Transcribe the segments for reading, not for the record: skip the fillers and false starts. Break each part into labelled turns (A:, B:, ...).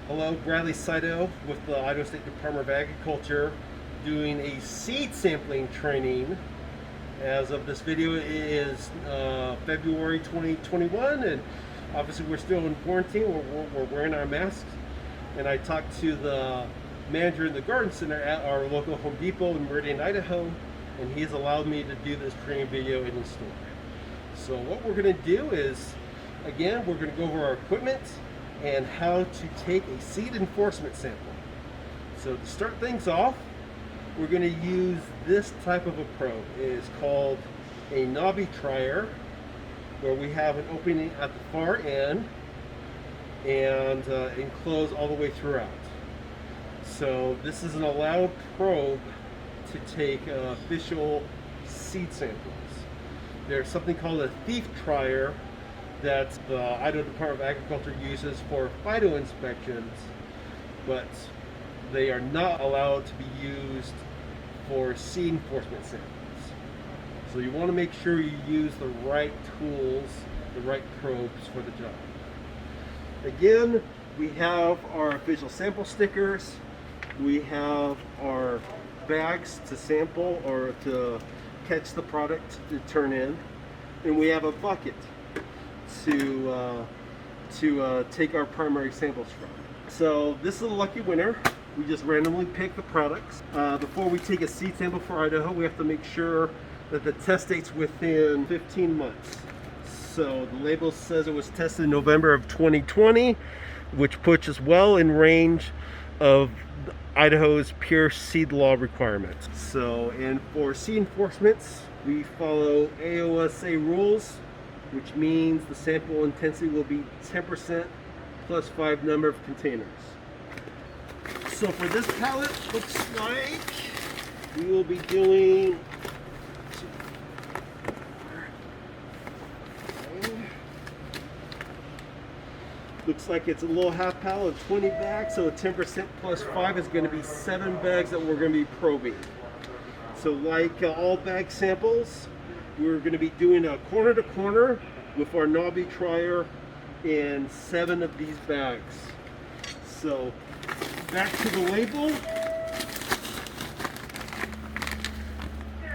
A: Hello, Bradley Saito with the Idaho State Department of Agriculture doing a seed sampling training. As of this video, it is February 2021, and obviously we're still in quarantine. We're wearing our masks. And I talked to the manager in the garden center at our local Home Depot in Meridian, Idaho, and he's allowed me to do this training video in his store. So what we're going to do is, again, we're going to go over our equipment and how to take a seed enforcement sample. So to start things off, we're going to use this type of a probe. It is called a knobby trier, where we have an opening at the far end and enclosed all the way throughout. So this is an allowed probe to take official seed samples. There's something called a thief trier that the Idaho Department of Agriculture uses for phyto inspections, but they are not allowed to be used for seed enforcement samples. So you want to make sure you use the right tools, the right probes for the job. Again, we have our official sample stickers, we have our bags to sample or to catch the product to turn in, and we have a bucket to take our primary samples from. So this is a lucky winner. We just randomly pick the products. Before we take a seed sample for Idaho, we have to make sure that the test date's within 15 months. So the label says it was tested in November of 2020, which puts us well in range of Idaho's pure seed law requirements. So, and for seed enforcements, we follow AOSA rules, which means the sample intensity will be 10% plus 5 number of containers. So for this pallet, looks like we will be doing looks like it's a little half pallet of 20 bags, so 10% plus 5 is going to be 7 bags that we're going to be probing. So like all bag samples, we're going to be doing a corner to corner with our knobby trier in 7 of these bags. So back to the label.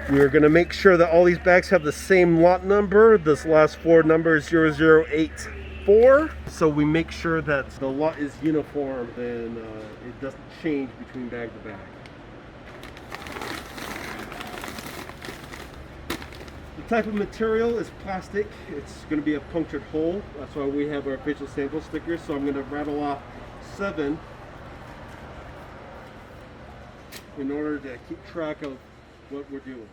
A: We're going to make sure that all these bags have the same lot number. This last 4 number is 0084. So we make sure that the lot is uniform and it doesn't change between bag to bag. The type of material is plastic. It's going to be a punctured hole. That's why we have our official sample stickers. So I'm going to rattle off 7 in order to keep track of what we're doing.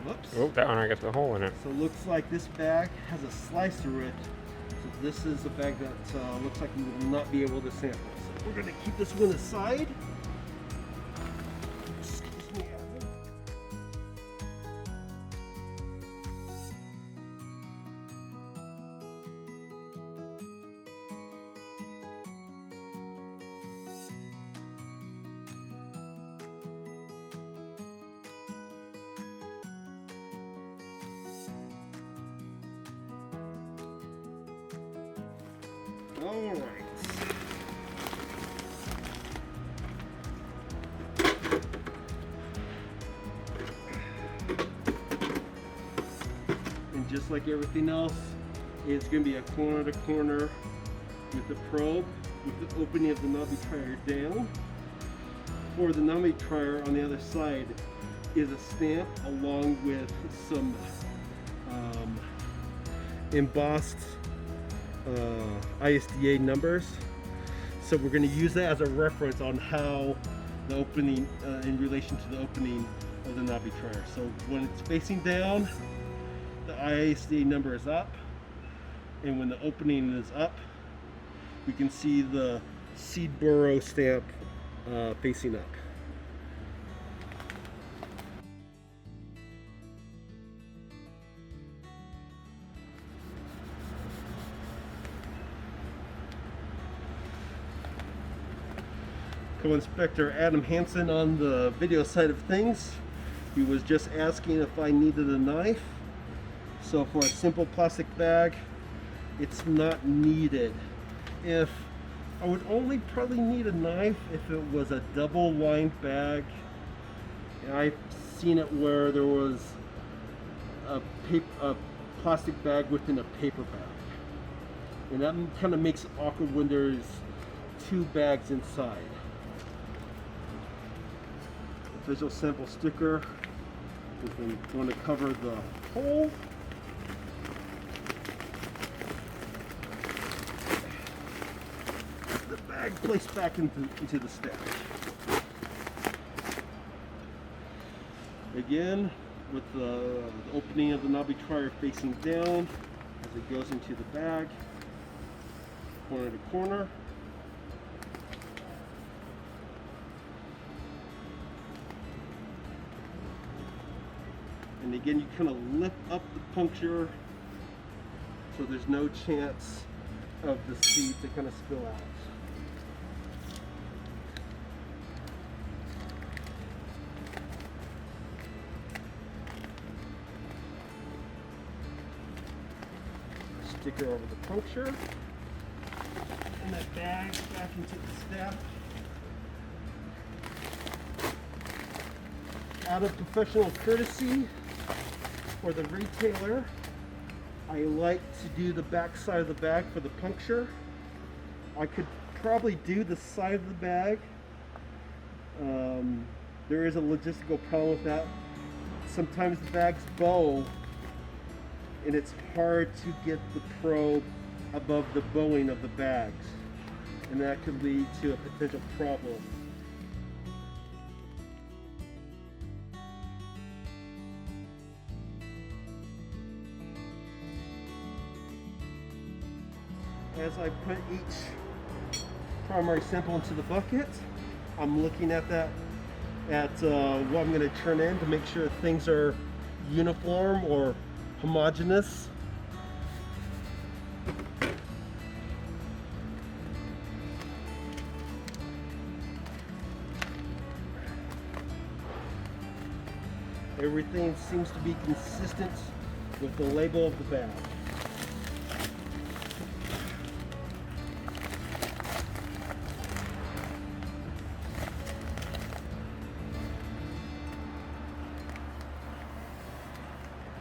A: Whoops.
B: Oh, that one I got the hole in it.
A: So it looks like this bag has a slice through it. So this is a bag that looks like we will not be able to sample. So we're going to keep this one aside. Excuse me. All right. And just like everything else, it's going to be a corner to corner with the probe, with the opening of the knobby trier down. For the knobby trier on the other side is a stamp along with some embossed ISDA numbers. So we're going to use that as a reference on how the opening in relation to the opening of the knobby trier. So when it's facing down, the ISDA number is up, and when the opening is up, we can see the seed burrow stamp facing up. Co-inspector Adam Hansen on the video side of things. He was just asking if I needed a knife. So for a simple plastic bag, it's not needed. If I would only probably need a knife if it was a double lined bag. And I've seen it where there was a plastic bag within a paper bag. And that kind of makes it awkward when there's two bags inside. Official sample sticker is going to cover the hole. The bag placed back into the stash. Again, with the opening of the knobby trier facing down as it goes into the bag, corner to corner. And again, you kind of lift up the puncture so there's no chance of the seed to kind of spill out. Sticker over the puncture. And that bag back into the stack. Out of professional courtesy for the retailer, I like to do the back side of the bag for the puncture. I could probably do the side of the bag. There is a logistical problem with that. Sometimes the bags bow and it's hard to get the probe above the bowing of the bags, and that could lead to a potential problem. As I put each primary sample into the bucket, I'm looking at what I'm going to turn in to make sure things are uniform or homogeneous. Everything seems to be consistent with the label of the bag.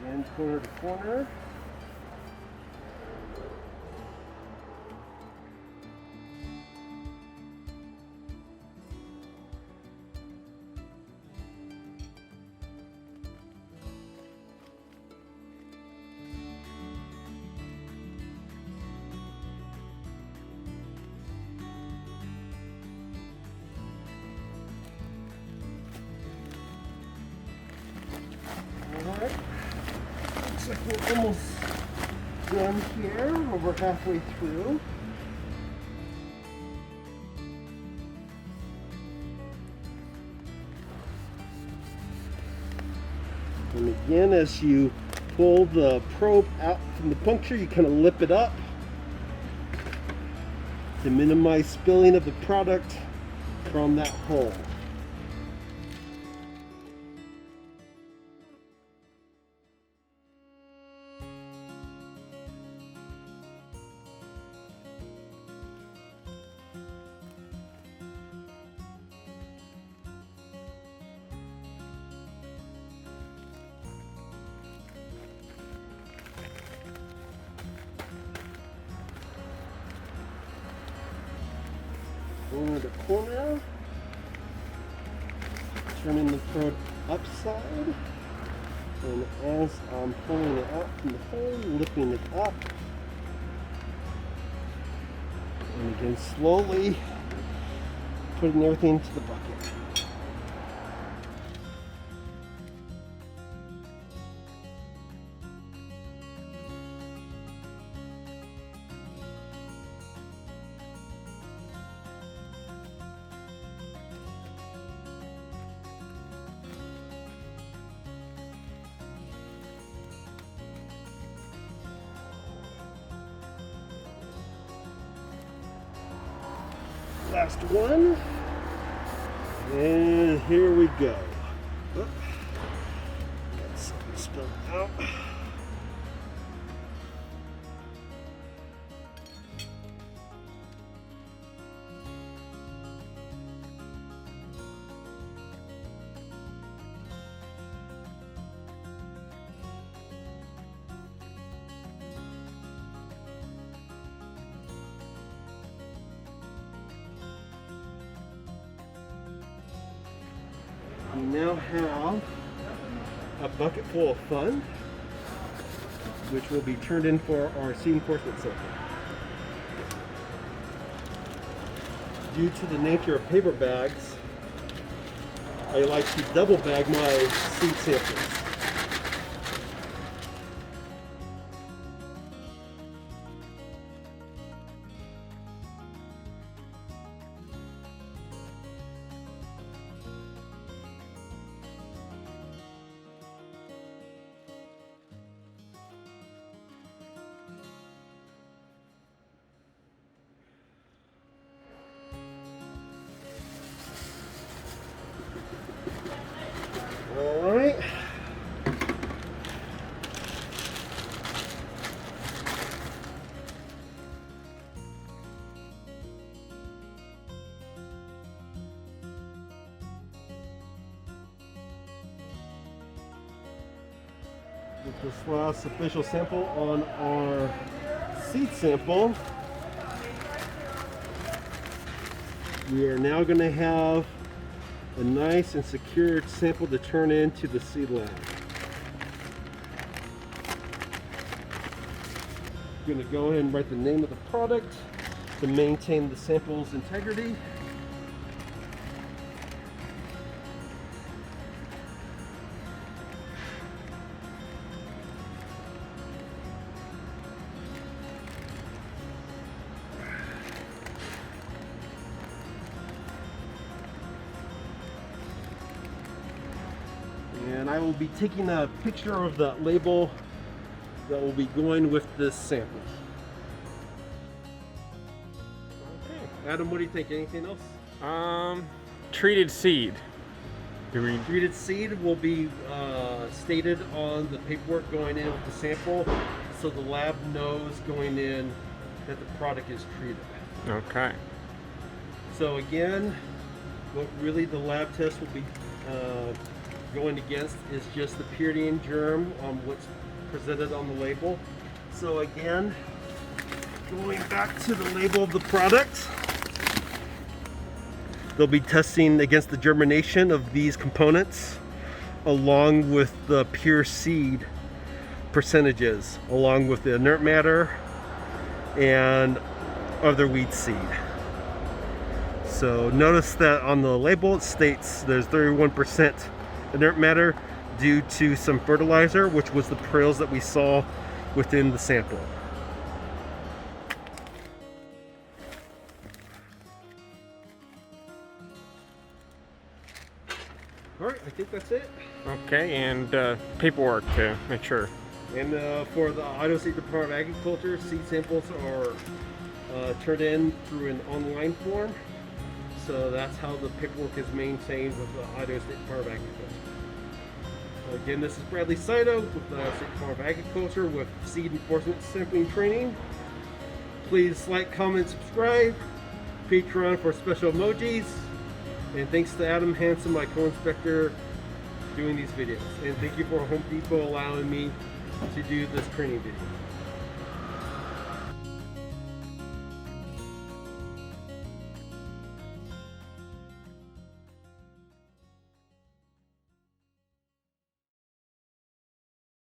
A: And corner to corner. Alright, looks like we're almost done here, over halfway through. And again, as you pull the probe out from the puncture, you kind of lip it up to minimize spilling of the product from that hole. Over the corner, turning the probe upside, and as I'm pulling it out from the hole, lifting it up, and again slowly putting everything into the bucket. last one. And here we go. Oop. Let's spill out. We now have a bucket full of fun, which will be turned in for our seed enforcement sample. Due to the nature of paper bags, I like to double bag my seed samples. All right. With this last official sample on our seed sample, we are now going to have a nice and secured sample to turn into the seed lab. I'm going to go ahead and write the name of the product to maintain the sample's integrity. And I will be taking a picture of the label that will be going with this sample. Okay, Adam, what do you think? Anything else?
B: Treated seed.
A: Treated seed will be stated on the paperwork going in with the sample, so the lab knows going in that the product is treated.
B: Okay.
A: So again, what really the lab test will be going against is just the purity and germ on what's presented on the label. So again, going back to the label of the product, they'll be testing against the germination of these components along with the pure seed percentages, along with the inert matter and other weed seed. So notice that on the label it states there's 31% inert matter due to some fertilizer, which was the prills that we saw within the sample. All right, I think that's it.
B: Okay, and paperwork to make sure.
A: And for the ISDA Seed Department of Agriculture, seed samples are turned in through an online form. So that's how the paperwork is maintained with the ISDA State Department of Agriculture. Again, this is Bradley Saito with the State Department of Agriculture with Seed Enforcement Sampling Training. Please like, comment, subscribe. Patreon for special emojis. And thanks to Adam Hansen, my co-inspector, doing these videos. And thank you for Home Depot allowing me to do this training video.